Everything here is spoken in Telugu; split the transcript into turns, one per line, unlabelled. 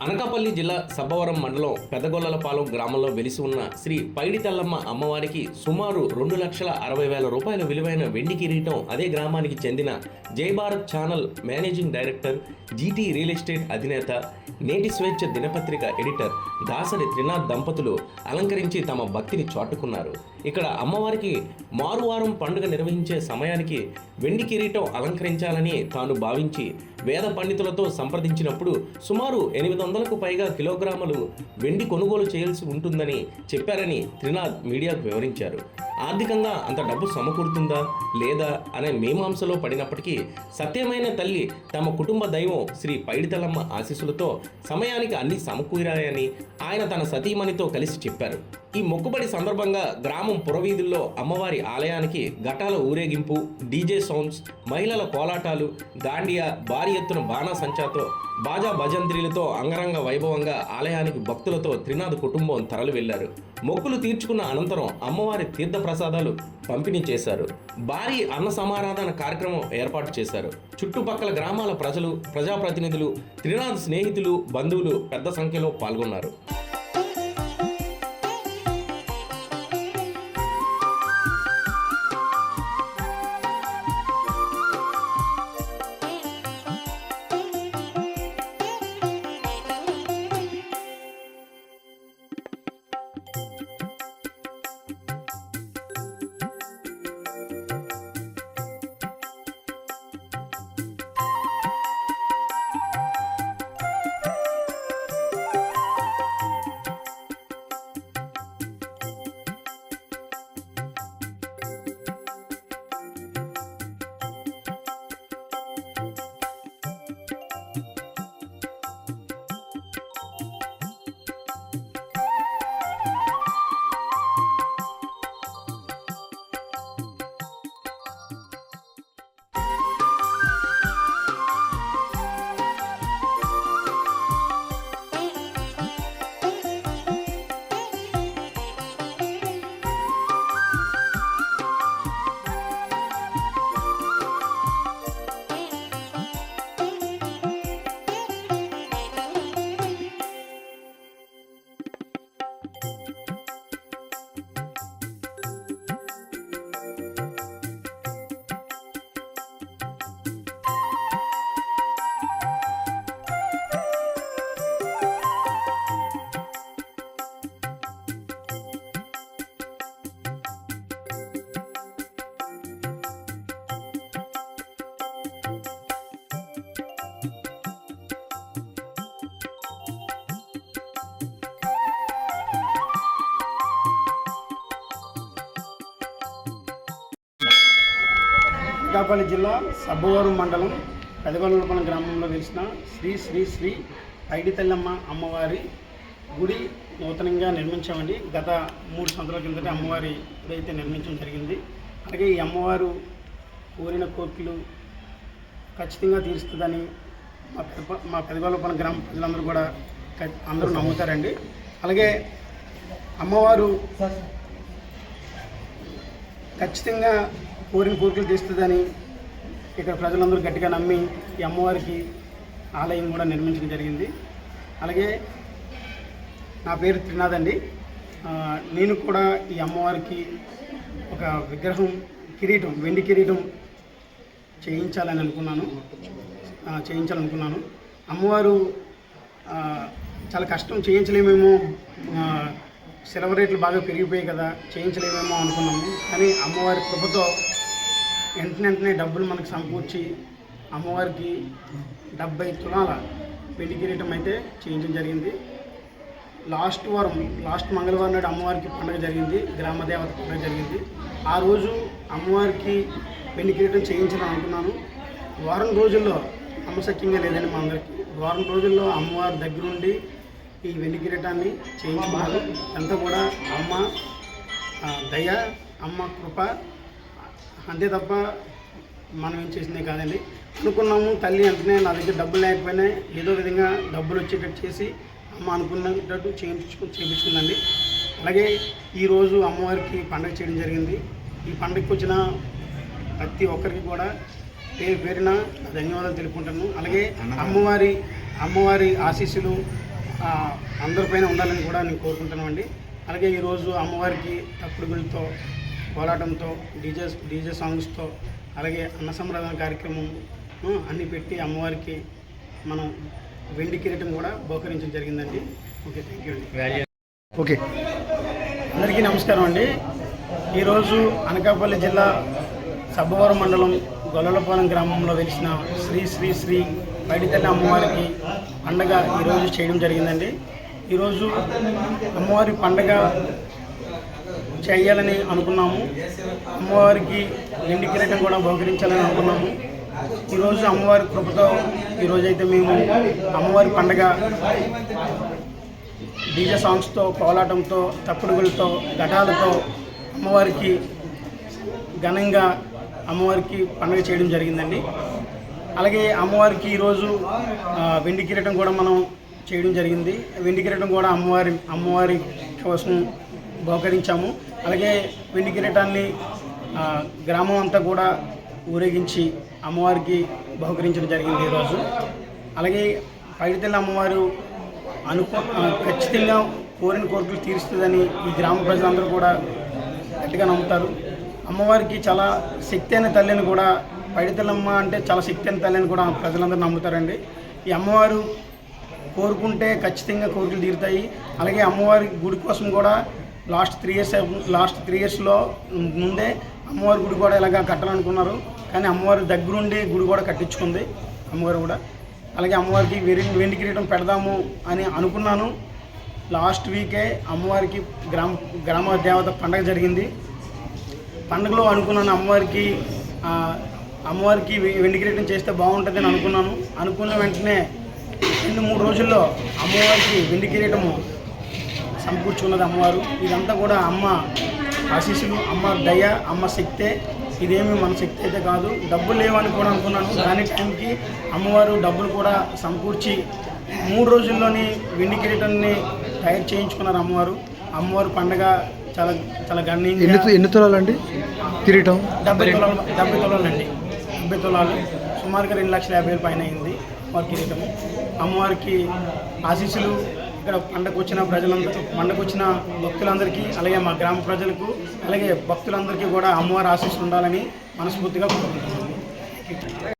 అనకాపల్లి జిల్లా సబ్బవరం మండలం పెదగొల్లలపాలెం గ్రామంలో వెలిసి ఉన్న శ్రీ పైడితల్లమ్మ అమ్మవారికి సుమారు 2,60,000 రూపాయల విలువైన వెండి కిరీటం అదే గ్రామానికి చెందిన జై Bharat channel managing director, GT real estate అధినేత, నేటి స్వేచ్ఛ దినపత్రిక ఎడిటర్ దాసరి త్రినాథ్ దంపతులు అలంకరించి తమ భక్తిని చాటుకున్నారు. ఇక్కడ అమ్మవారికి మారువారం పండుగ నిర్వహించే సమయానికి వెండి కిరీటం అలంకరించాలని తాను భావించి వేద పండితులతో సంప్రదించినప్పుడు సుమారు 800కు పైగా కిలోగ్రాములు వెండి కొనుగోలు చేయాల్సి ఉంటుందని చెప్పారని త్రినాథ్ మీడియాకు వివరించారు. ఆర్థికంగా అంత డబ్బు సమకూరుతుందా లేదా అనే మీమాంసలో పడినప్పటికీ సత్యమైన తల్లి తమ కుటుంబ దైవం శ్రీ పైడితల్లమ్మ ఆశీస్సులతో సమయానికి అన్ని సమకూరాయని ఆయన తన సతీమణితో కలిసి చెప్పారు. ఈ మొక్కుబడి సందర్భంగా గ్రామం పురవీధుల్లో అమ్మవారి ఆలయానికి ఘటాల ఊరేగింపు, డీజే సౌండ్స్, మహిళల కోలాటాలు, దాండియా, భారీ ఎత్తున బాణాసంచాతో, బాజా భజంత్రీలతో అంగరంగ వైభవంగా ఆలయానికి భక్తులతో త్రినాథ్ కుటుంబం తరలి వెళ్లారు. మొక్కులు తీర్చుకున్న అనంతరం అమ్మవారి తీర్థ ప్రసాదాలు పంపిణీ చేశారు. భారీ అన్న సమారాధన కార్యక్రమం ఏర్పాటు చేశారు. చుట్టుపక్కల గ్రామాల ప్రజలు, ప్రజాప్రతినిధులు, త్రినాథ్ స్నేహితులు, బంధువులు పెద్ద సంఖ్యలో పాల్గొన్నారు.
అనకాపల్లి జిల్లా సబ్బవరం మండలం పెదగొల్లలపాలెం గ్రామంలో వెలిసిన శ్రీ శ్రీ శ్రీ పైడితల్లమ్మ అమ్మవారి గుడి నూతనంగా నిర్మించామండి. గత 3 సంవత్సరాల కిందట అమ్మవారి గుడి అయితే నిర్మించడం జరిగింది. అలాగే ఈ అమ్మవారు కోరిన కోర్కెలు ఖచ్చితంగా తీరుస్తుందని మా పెదగొల్లలపాలెం గ్రామ ప్రజలందరూ కూడా అందరూ నమ్ముతారండి. అలాగే అమ్మవారు ఖచ్చితంగా కోరిన కోరికలు తీస్తుందని ఇక్కడ ప్రజలందరూ గట్టిగా నమ్మి ఈ అమ్మవారికి ఆలయం కూడా నిర్మించడం జరిగింది. అలాగే నా పేరు త్రినాథ్ అండి. నేను కూడా ఈ అమ్మవారికి ఒక విగ్రహం, కిరీటం, వెండి కిరీటం చేయించాలనుకున్నాను. అమ్మవారు చాలా కష్టం, చేయించలేమేమో, సిల్వర్ రేట్లు బాగా పెరిగిపోయాయి కదా, చేయించలేమేమో అనుకున్నాము. కానీ అమ్మవారి కృపతో వెంటనే డబ్బులు మనకు సమకూర్చి అమ్మవారికి 70 తులాల వెండి కిరీటం అయితే చేయించడం జరిగింది. లాస్ట్ మంగళవారం నాడు అమ్మవారికి పండుగ జరిగింది, గ్రామదేవత పండుగ జరిగింది. ఆ రోజు అమ్మవారికి వెండి కిరీటం చేయించాలని అనుకున్నాను. వారం రోజుల్లో నమ్మశక్యంగా లేదండి మా అందరికీ. వారం రోజుల్లో అమ్మవారి దగ్గరుండి ఈ వెండి కిరీటాన్ని చేయించుకున్నారు. అంతా కూడా అమ్మ దయ, అమ్మ కృప, అంతే తప్ప మనం ఏం చేసిందే కాదండి. అనుకున్నాము, తల్లి వెంటనే నా దగ్గర డబ్బులు లేకపోయినా ఏదో విధంగా డబ్బులు వచ్చేటట్టు చేసి అమ్మ అనుకున్నట్టు చేయించుకుందండి. అలాగే ఈరోజు అమ్మవారికి పండుగ చేయడం జరిగింది. ఈ పండుగకి వచ్చిన ప్రతి ఒక్కరికి కూడా పేరున ధన్యవాదాలు తెలుపుకుంటాను. అలాగే అమ్మవారి ఆశీస్సులు అందరిపైన ఉండాలని కూడా నేను కోరుకుంటున్నామండి. అలాగే ఈరోజు అమ్మవారికి తప్పుడుగులతో, కోలాటంతో, డీజే సాంగ్స్తో, అలాగే అన్న సంప్రదాయ కార్యక్రమం అన్నీ పెట్టి అమ్మవారికి మనం వెండి కిరీటం కూడా బహుకరించడం జరిగిందండి. ఓకే, థ్యాంక్ యూ అండి. ఓకే, అందరికీ నమస్కారం అండి. ఈరోజు అనకాపల్లి జిల్లా సబ్బవరం మండలం గొల్లలపాలెం గ్రామంలో వెలిసిన శ్రీ శ్రీ శ్రీ పైడితల్లి అమ్మవారికి పండగ ఈరోజు చేయడం జరిగిందండి. ఈరోజు అమ్మవారి పండగ చేయాలని అనుకున్నాము. అమ్మవారికి వెండి కిరీటం కూడా బహుకరించాలని అనుకున్నాము. ఈరోజు అమ్మవారి కృపతో ఈరోజైతే మేము అమ్మవారి పండగ డీజే సాంగ్స్తో, కోలాటంతో, తప్పుడుగులతో, ఘటాలతో అమ్మవారికి ఘనంగా అమ్మవారికి పండుగ చేయడం జరిగిందండి. అలాగే అమ్మవారికి ఈరోజు వెండి కిరీటం కూడా మనం చేయడం జరిగింది. వెండి కిరీటం కూడా అమ్మవారి కోసం బహుకరించాము. అలాగే వెండి కిరీటాన్ని గ్రామం అంతా కూడా ఊరేగించి అమ్మవారికి బహుకరించడం జరిగింది ఈరోజు. అలాగే పైడితల్లి అమ్మవారు ఖచ్చితంగా కోరిన కోరికలు తీరుస్తుందని ఈ గ్రామ ప్రజలందరూ కూడా గట్టిగా నమ్ముతారు. అమ్మవారికి చాలా శక్తి అయిన తల్లిని కూడా, పైడితల్లమ్మ అంటే చాలా శక్తి అయిన తల్లిని కూడా ప్రజలందరూ నమ్ముతారండి. ఈ అమ్మవారు కోరుకుంటే ఖచ్చితంగా కోరికలు తీరుతాయి. అలాగే అమ్మవారి గుడి కోసం కూడా లాస్ట్ 3 ఇయర్స్లో ముందే అమ్మవారి గుడి కూడా ఇలాగా కట్టాలనుకున్నారు. కానీ అమ్మవారి దగ్గరుండి గుడి కూడా కట్టించుకుంది అమ్మవారు కూడా. అలాగే అమ్మవారికి వెండి కిరీటం పెడదాము అని అనుకున్నాను. లాస్ట్ వీకే అమ్మవారికి గ్రామ దేవత పండగ జరిగింది. పండుగలో అనుకున్నాను అమ్మవారికి వెండి కిరీటం చేస్తే బాగుంటుందని అనుకున్నాను. అనుకున్న వెంటనే 2-3 రోజుల్లో అమ్మవారికి వెండి కిరీటము సమకూర్చుకున్నది అమ్మవారు. ఇదంతా కూడా అమ్మ ఆశీస్సులు, అమ్మ దయ, అమ్మ శక్తే. ఇదేమి మన శక్తి అయితే కాదు. డబ్బులు లేవని కూడా అనుకున్నాను. కానీ టైంకి అమ్మవారు డబ్బులు కూడా సమకూర్చి 3 రోజుల్లోని వెండి కిరీటాన్ని తయారు చేయించుకున్నారు అమ్మవారు. అమ్మవారు పండగ చాలా చాలా గణనీయంగా.
ఎన్ని తులాలండి కిరీటం?
70 తులాలండి. 70 తులాలు, సుమారుగా 2,50,000 పైన అయింది అమ్మవారి కిరీటము. అమ్మవారికి ఆశీస్సులు ఇక్కడ పండగకు వచ్చిన భక్తులందరికీ, అలాగే మా గ్రామ ప్రజలకు, అలాగే భక్తులందరికీ కూడా అమ్మవారి ఆశీస్సులు ఉండాలని మనస్ఫూర్తిగా కోరుకుంటున్నాను.